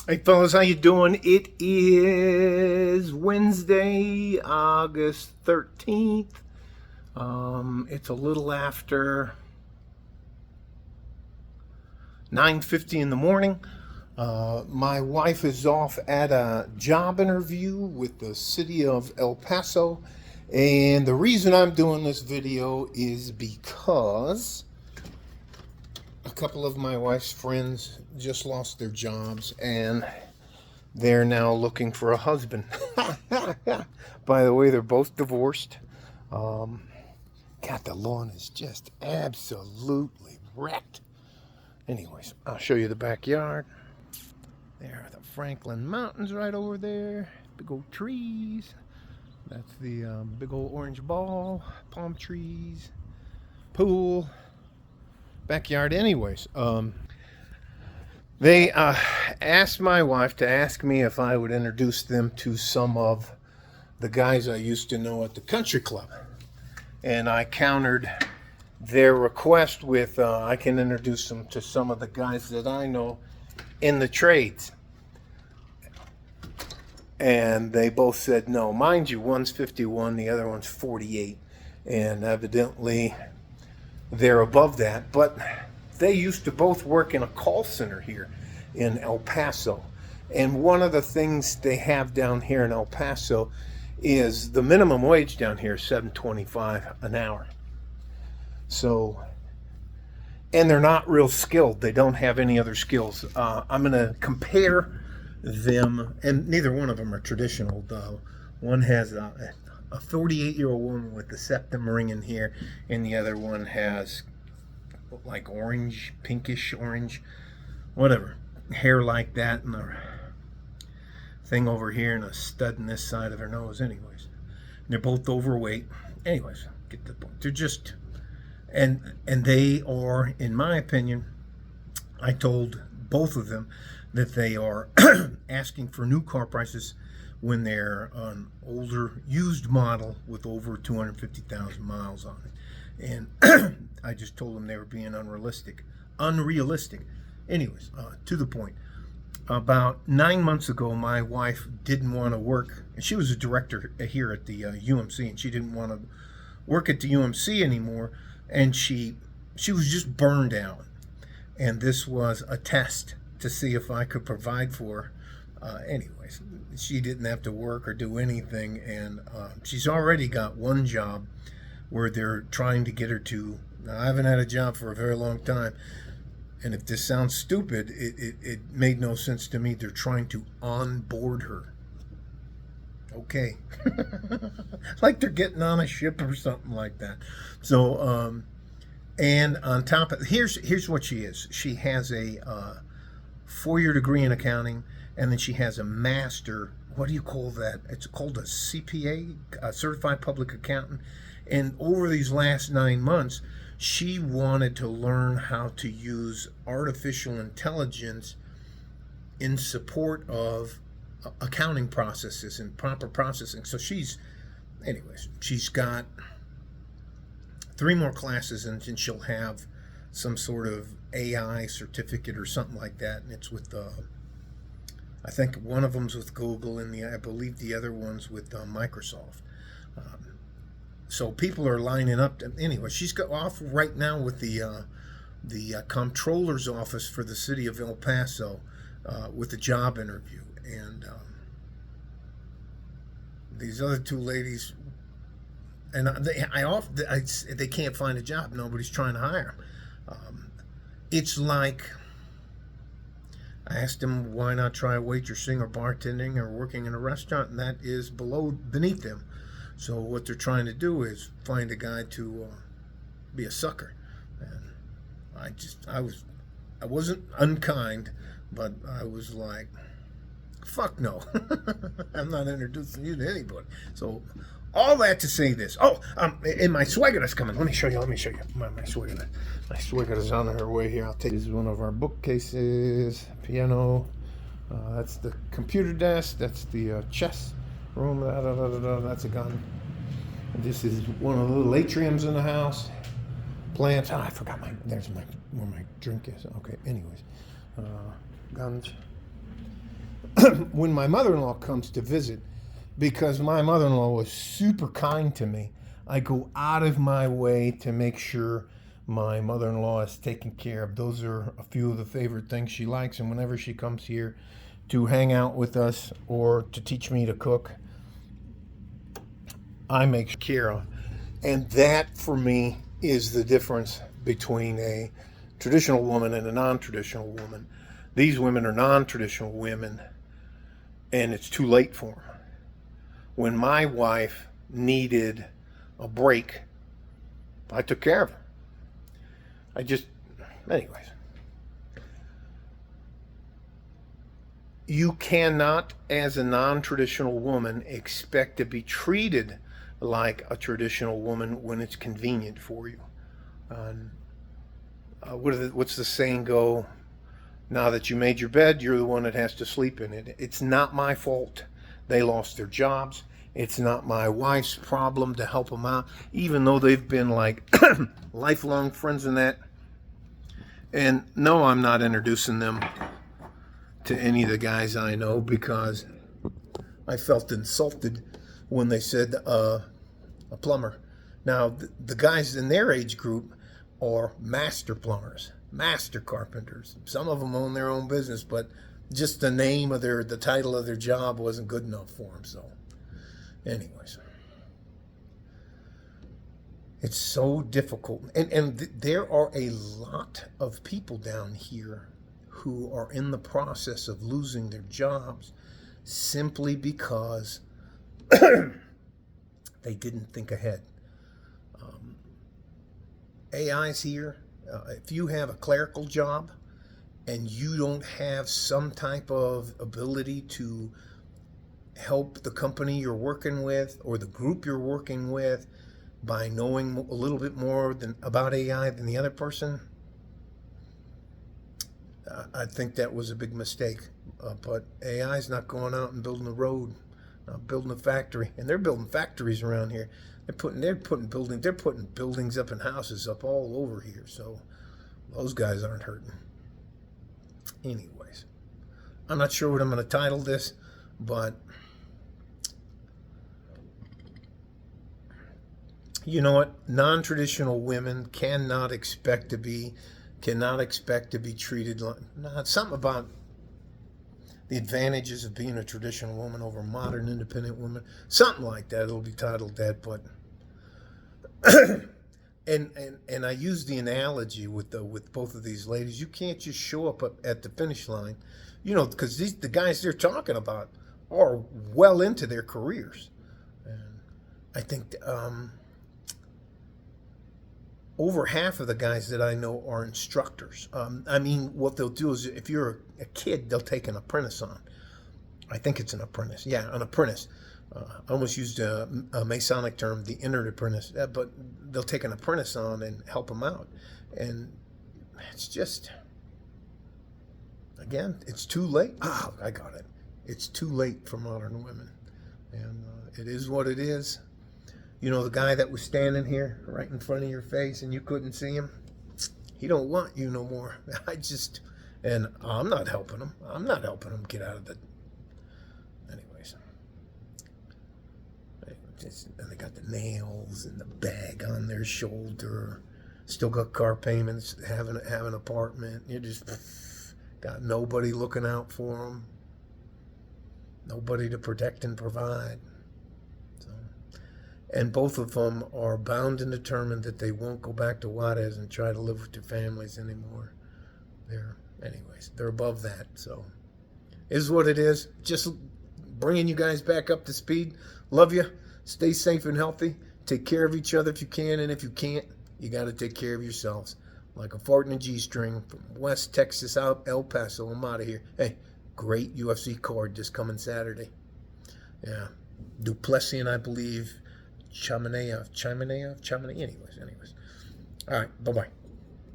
Hey fellas, how you doing? It is Wednesday, August 13th. It's a little after 9:50 in the morning. My wife is off at a job interview with the city of El Paso. And the reason I'm doing this video is because a couple of my wife's friends just lost their jobs and they're now looking for a husband. By the way, they're both divorced. God, the lawn is just absolutely wrecked. Anyways, I'll show you the backyard. There are the Franklin Mountains right over there. Big old trees. That's the big old orange ball. Palm trees. Pool. Backyard. Anyways, they asked my wife to ask me if I would introduce them to some of the guys I used to know at the country club. And I countered their request with I can introduce them to some of the guys that I know in the trades. And they both said no. Mind you, one's 51, the other one's 48. And evidently they're above that. But they used to both work in a call center here in El Paso. And one of the things they have down here in El Paso is the minimum wage down here is $7.25 an hour. So, and they're not real skilled. They don't have any other skills. I'm going to compare them, and neither one of them are traditional, though. One has a 48-year-old woman with the septum ring in here, and the other one has like orange, pinkish orange, whatever, hair like that, and a thing over here, and a stud in this side of her nose. Anyways, they're both overweight. Anyways, get the point. They're just, and they are, in my opinion, I told both of them that they are asking for new car prices when they're an older used model with over 250,000 miles on it. And I just told them they were being unrealistic. Anyways, to the point. About 9 months ago, my wife didn't want to work, and she was a director here at the UMC, and she didn't want to work at the UMC anymore, and she was just burned out. And this was a test to see if I could provide for her. Anyways, she didn't have to work or do anything, and she's already got one job where they're trying to get her to. Now, I haven't had a job for a very long time, and if this sounds stupid, it made no sense to me. They're trying to onboard her. Okay. Like they're getting on a ship or something like that. So, and on top of, here's what she is. She has a 4-year degree in accounting, and then she has a master, what do you call that? It's called a CPA, a certified public accountant. And over these last 9 months, she wanted to learn how to use artificial intelligence in support of accounting processes and proper processing. So she's got 3 more classes, and then she'll have some sort of AI certificate or something like that. And it's with, I think one of them's with Google, and I believe the other one's with Microsoft. So people are lining up. Anyway, she's got off right now with the comptroller's office for the city of El Paso with a job interview. And these other 2 ladies, and they can't find a job. Nobody's trying to hire them. It's like, I asked them why not try waitressing or bartending or working in a restaurant, and that is beneath them. So what they're trying to do is find a guy to be a sucker. And I wasn't unkind, but I was like, fuck no. I'm not introducing you to anybody. So all that to say this. Oh, and my Swagger's coming. Let me show you. My Swagger. My Swagger's on her way here. This is one of our bookcases, piano. That's the computer desk. That's the chess room. That's a gun. And this is one of the little atriums in the house. Plants. I forgot where my drink is. Okay. Anyways, guns. when my mother-in-law comes to visit, because my mother-in-law was super kind to me, I go out of my way to make sure my mother-in-law is taken care of. Those are a few of the favorite things she likes, and whenever she comes here to hang out with us or to teach me to cook, I make care of. And that, for me, is the difference between a traditional woman and a non-traditional woman. These women are non-traditional women, and it's too late for them. When my wife needed a break, I took care of her. Anyways. You cannot, as a non-traditional woman, expect to be treated like a traditional woman when it's convenient for you. What's the saying go? Now that you made your bed, you're the one that has to sleep in it. It's not my fault they lost their jobs. It's not my wife's problem to help them out, even though they've been like lifelong friends in that. And no, I'm not introducing them to any of the guys I know, because I felt insulted when they said a plumber. Now, the guys in their age group are master plumbers, master carpenters. Some of them own their own business, but just the name of the title of their job wasn't good enough for them. So, anyways, it's so difficult, and there are a lot of people down here who are in the process of losing their jobs simply because they didn't think ahead. AI's here. If you have a clerical job and you don't have some type of ability to help the company you're working with or the group you're working with by knowing a little bit more about AI than the other person, I think that was a big mistake. But AI's not going out and building a road, building a factory, and they're building factories around here. They're putting buildings up and houses up all over here. So those guys aren't hurting. Anyways, I'm not sure what I'm going to title this, but you know what? Non-traditional women cannot expect to be treated like, something about the advantages of being a traditional woman over modern independent women, something like that. It'll be titled that, but and I use the analogy with both of these ladies. You can't just show up at the finish line, because the guys they're talking about are well into their careers, and I think over half of the guys that I know are instructors. What they'll do is, if you're a kid, they'll take an apprentice on. I think it's an apprentice. Yeah, an apprentice. I almost used a Masonic term, the entered apprentice. But they'll take an apprentice on and help them out. And it's just, again, it's too late. Oh, I got it. It's too late for modern women. And it is what it is. The guy that was standing here right in front of your face and you couldn't see him, he don't want you no more. And I'm not helping him. I'm not helping him get out of the... Anyways. And they got the nails and the bag on their shoulder. Still got car payments, have an apartment. You just got nobody looking out for them. Nobody to protect and provide. And both of them are bound and determined that they won't go back to Juarez and try to live with their families anymore. They're above that. So, it is what it is. Just bringing you guys back up to speed. Love you. Stay safe and healthy. Take care of each other if you can, and if you can't, you got to take care of yourselves. Like a fart in a G-string from West Texas out El Paso. I'm out of here. Hey, great UFC card this coming Saturday. Yeah, Duplessis and I believe Chameneyev. Anyways. All right, bye-bye.